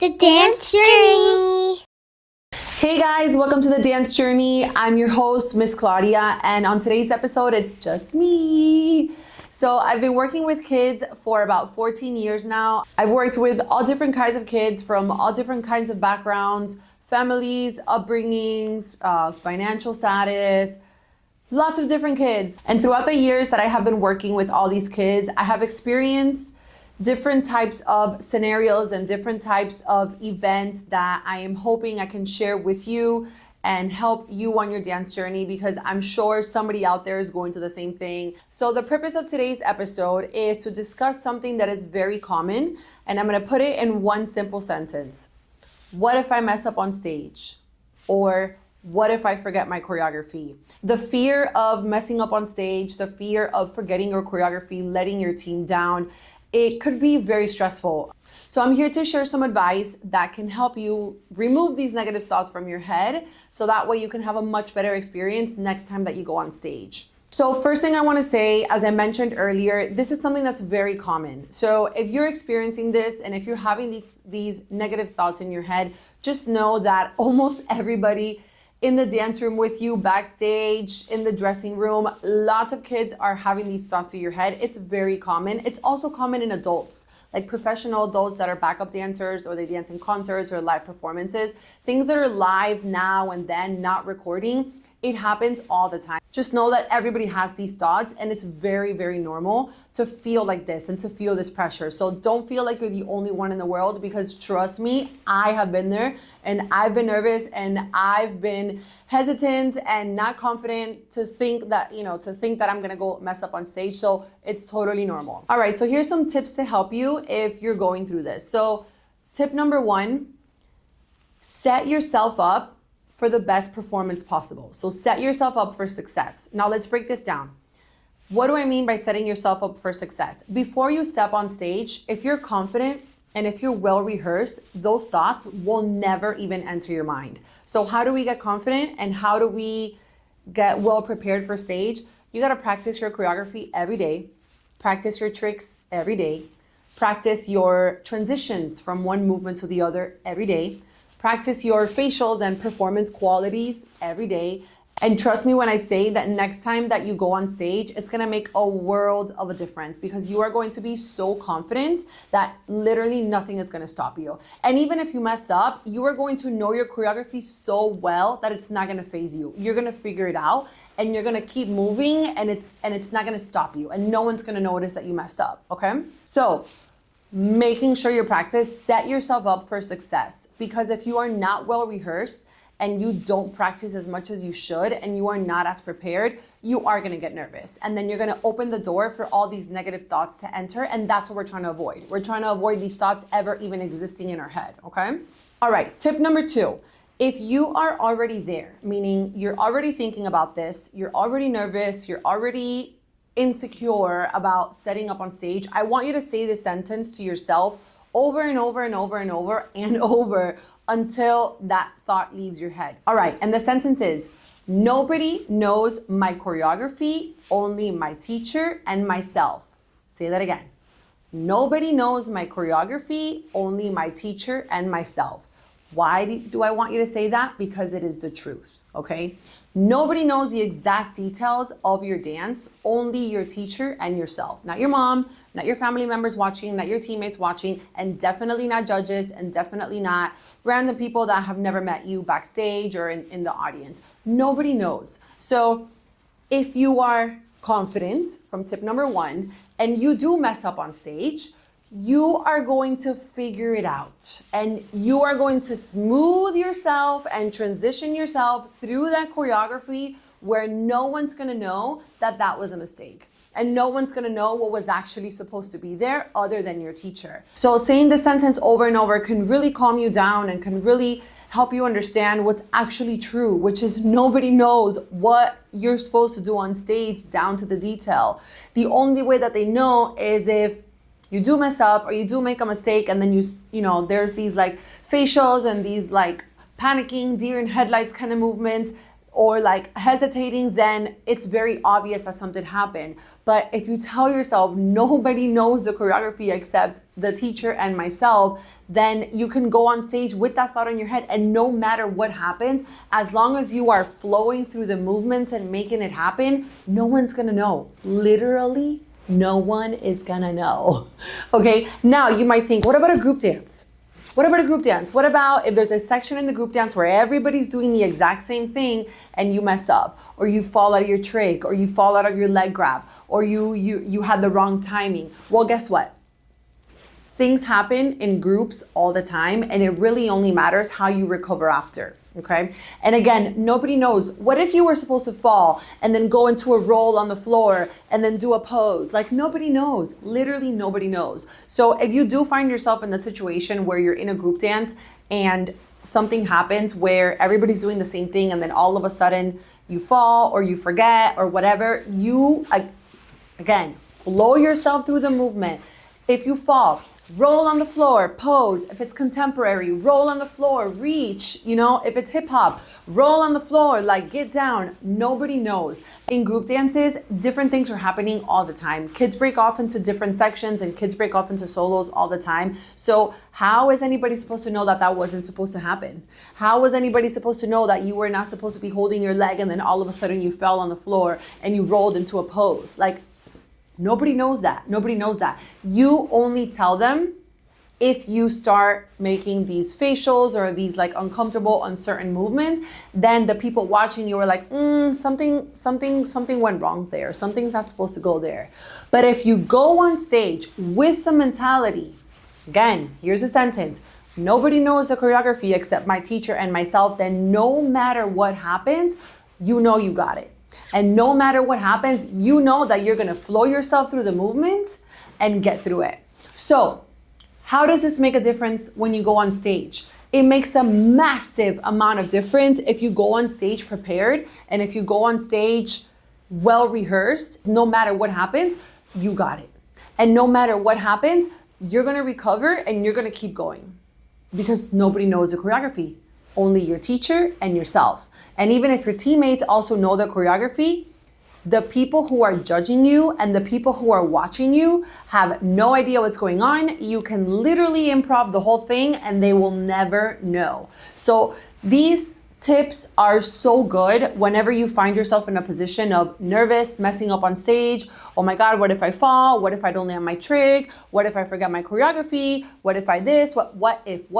The Dance Journey. Hey guys, welcome to the Dance Journey. I'm your host, Miss Claudia, and on today's episode, it's just me. So I've been working with kids for about 14 years now. I've worked with all different kinds of kids from all different kinds of backgrounds, families, upbringings, financial status, lots of different kids. And throughout the years that I have been working with all these kids, I have experienced different types of scenarios and different types of events that I am hoping I can share with you and help you on your dance journey, because I'm sure somebody out there is going through the same thing. So the purpose of today's episode is to discuss something that is very common, and I'm gonna put it in one simple sentence. What if I mess up on stage? Or what if I forget my choreography? The fear of messing up on stage, the fear of forgetting your choreography, letting your team down, it could be very stressful. So I'm here to share some advice that can help you remove these negative thoughts from your head, so that way you can have a much better experience next time that you go on stage. So first thing I want to say, as I mentioned earlier, this is something that's very common. So if you're experiencing this and if you're having these negative thoughts in your head, just know that almost everybody in the dance room with you, backstage, in the dressing room, lots of kids are having these thoughts to your head. It's very common. It's also common in adults, like professional adults that are backup dancers, or they dance in concerts or live performances. Things that are live now and then, not recording, it happens all the time. Just know that everybody has these thoughts, and it's very, very normal to feel like this and to feel this pressure. So don't feel like you're the only one in the world, because trust me, I have been there, and I've been nervous, and I've been hesitant and not confident to think that I'm gonna go mess up on stage. So it's totally normal. All right, so here's some tips to help you if you're going through this. So tip number one, set yourself up for the best performance possible. So set yourself up for success. Now let's break this down. What do I mean by setting yourself up for success? Before you step on stage, if you're confident and if you're well rehearsed, those thoughts will never even enter your mind. So how do we get confident and how do we get well prepared for stage? You gotta practice your choreography every day, practice your tricks every day, practice your transitions from one movement to the other every day, practice your facials and performance qualities every day. And trust me when I say that next time that you go on stage, it's gonna make a world of a difference, because you are going to be so confident that literally nothing is gonna stop you. And even if you mess up, you are going to know your choreography so well that it's not gonna faze you. You're gonna figure it out and you're gonna keep moving, and it's not gonna stop you, and no one's gonna notice that you messed up, okay? So making sure you practice, set yourself up for success, because if you are not well rehearsed and you don't practice as much as you should and you are not as prepared, you are gonna get nervous, and then you're gonna open the door for all these negative thoughts to enter, and that's what we're trying to avoid. We're trying to avoid these thoughts ever even existing in our head, okay? All right, tip number two. If you are already there, meaning you're already thinking about this, you're already nervous, you're already insecure about setting up on stage, I want you to say this sentence to yourself over and over and over and over and over until that thought leaves your head. All right, and the sentence is, nobody knows my choreography, only my teacher and myself. Say that again. Nobody knows my choreography, only my teacher and myself. Why do I want you to say that? Because it is the truth, okay? Nobody knows the exact details of your dance, only your teacher and yourself. Not your mom, not your family members watching, not your teammates watching, and definitely not judges, and definitely not random people that have never met you backstage or in the audience. Nobody knows. So if you are confident, from tip number one, and you do mess up on stage, you are going to figure it out, and you are going to smooth yourself and transition yourself through that choreography where no one's gonna know that that was a mistake, and no one's gonna know what was actually supposed to be there other than your teacher. So saying this sentence over and over can really calm you down and can really help you understand what's actually true, which is nobody knows what you're supposed to do on stage down to the detail. The only way that they know is if you do mess up or you do make a mistake, and then you know, there's these like facials and these like panicking deer in headlights kind of movements. or like hesitating, then it's very obvious that something happened. But if you tell yourself nobody knows the choreography except the teacher and myself, then you can go on stage with that thought in your head, and no matter what happens, as long as you are flowing through the movements and making it happen, no one's gonna know. Literally, no one is gonna know. Okay, now you might think, what about a group dance? What about a group dance? What about if there's a section in the group dance where everybody's doing the exact same thing and you mess up, or you fall out of your trick, or you fall out of your leg grab, or you had the wrong timing? Well, guess what? Things happen in groups all the time, and it really only matters how you recover after. Okay. And again, nobody knows. What if you were supposed to fall and then go into a roll on the floor and then do a pose? Like, nobody knows. Literally nobody knows. So if you do find yourself in the situation where you're in a group dance and something happens where everybody's doing the same thing and then all of a sudden you fall or you forget or whatever, you, again, flow yourself through the movement. If you fall, roll on the floor, pose. If it's contemporary, roll on the floor, reach. If it's hip hop, roll on the floor, like get down. Nobody knows. In group dances, different things are happening all the time. Kids break off into different sections and kids break off into solos all the time. So how is anybody supposed to know that that wasn't supposed to happen? How was anybody supposed to know that you were not supposed to be holding your leg and then all of a sudden you fell on the floor and you rolled into a pose? Like, nobody knows that. Nobody knows that. You only tell them if you start making these facials or these like uncomfortable, uncertain movements. Then the people watching you are like, something went wrong there. Something's not supposed to go there. But if you go on stage with the mentality, again, here's a sentence: nobody knows the choreography except my teacher and myself, then no matter what happens, you know you got it. And no matter what happens, you know that you're gonna flow yourself through the movement and get through it. So, how does this make a difference when you go on stage? It makes a massive amount of difference if you go on stage prepared and if you go on stage well rehearsed. No matter what happens, you got it. And no matter what happens, you're gonna recover and you're gonna keep going because nobody knows the choreography. Only your teacher and yourself. And even if your teammates also know the choreography, the people who are judging you and the people who are watching you have no idea what's going on. You can literally improv the whole thing and they will never know. So these tips are so good whenever you find yourself in a position of nervous, messing up on stage. Oh my God, what if I fall? What if I don't land my trick? What if I forget my choreography? What if I this? What if?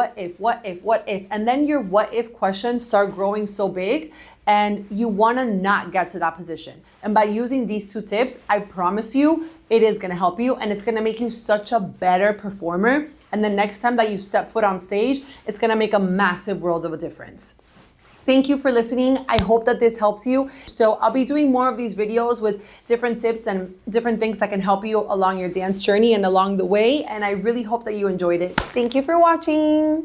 And then your what if questions start growing so big and you wanna not get to that position. And by using these two tips, I promise you, it is gonna help you and it's gonna make you such a better performer. And the next time that you step foot on stage, it's gonna make a massive world of a difference. Thank you for listening. I hope that this helps you. So I'll be doing more of these videos with different tips and different things that can help you along your dance journey and along the way. And I really hope that you enjoyed it. Thank you for watching.